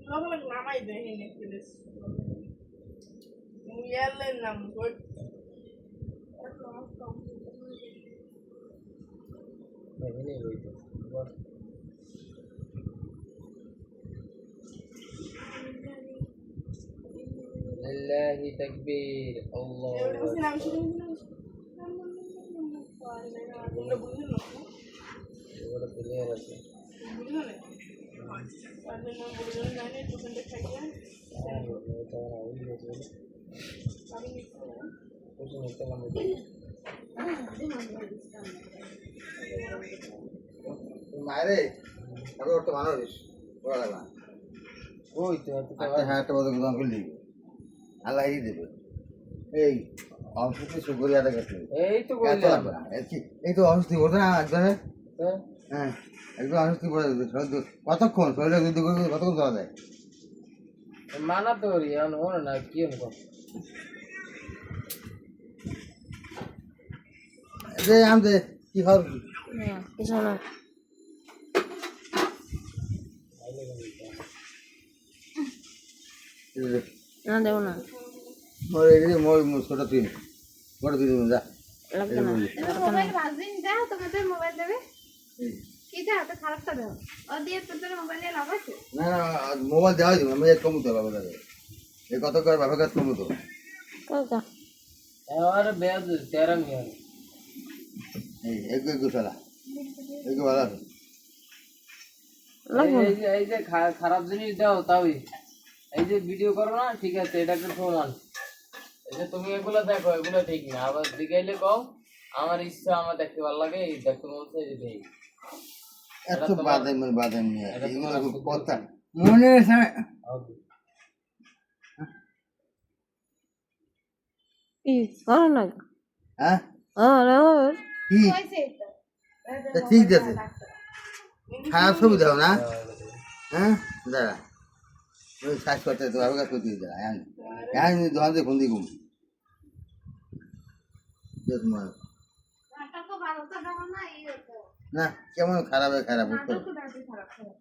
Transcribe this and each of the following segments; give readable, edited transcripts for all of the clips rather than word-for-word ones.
Logo namai dehi ne kilis. Muyelle nam good. ini itu. Lillahi takbir. Allah. মারে আগে ওটা মানুষ বলা লাগা ওই তো হ্যাঁ একটা বড় গুদাম খুলে দিবে আল্লাহ এই দেবে এই অসুস্থ সুগরি আদা করতে এই তো এত লাগবে না এই তো অসুস্থ বলতে না একজনে হ্যাঁ একদম অসুস্থ বলে কতক্ষণ শরীরে যদি কতক্ষণ ধরা যায় মানা তো ইয়ান ওর না কি হলো যে আমতে কি খাও না কিছু না না দেও না মোর এই মোর ছোট তুই বড় তুই যা লাগবে না মোবাইল বাজিন দাও তোমাদের মোবাইল দেবে কি দাও তো খারাপ তো দাও ও দিয়ে তোদের মোবাইলে লাভ আছে না না মোবাইল দেওয়া দিবে আমি এক কমতো বাবা দাদা এই কত করে বাবা কাজ কমতো কয়টা আর বেদ 13 মিনিট এই এক সালা এক ভালো আছে লাগবে এই যে খারাপ জিনিস দাও তাই এই যে ভিডিও করো না ঠিক আছে এটা একটা প্রমাণ এই যে তুমি এগুলো দেখো এগুলো ঠিক না আবার দিগাইলে কও আমার ইচ্ছা আমার দেখতে ভালো লাগে এই দেখতে মন চাই যে দেই এত বাদাম নিয়ে এগুলো খুব কথা মনে হয় কি করো না হ্যাঁ আর কি হইছে তা ঠিক আছে খারাপ ছবি দাও না হ্যাঁ দাঁড়া ওই শ্বাস করতে তো বাবা কাজ করতে দাঁড়া হ্যাঁ দোকান দিয়ে ফোন দিয়ে ঘুম নাটক ভালো তো দাও না এই তো না কেমন খারাপ খারাপ নাটক তো দাও খারাপ খারাপ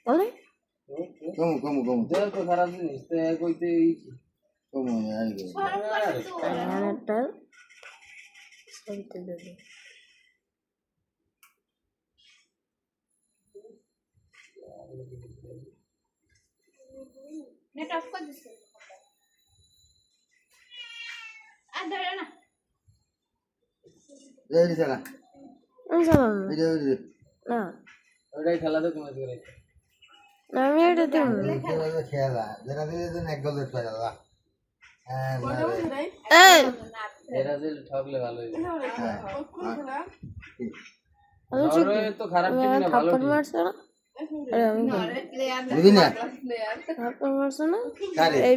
কলে কমু কমু দেখ তো খারাপ জিনিস তো কইতে কমু শরম করে তো একটা সইতে দেবে নেট অফ করে দিস আর ধরে না রেডি চালা আমি জানাম না ওইটাই খেলা তো তুমি করে না আমি এটা দেব খেলা যেটা দিলে তো এক গোল দেখতে যাবা হ্যাঁ এই এরা যে ঠকলে ভালো হইবে আমি আরে তো খারাপ টিম না ভালো থাপ্পড় টিম মারছ না আরে আমি বুঝি না থাপ্পড় মারছ না কারে এই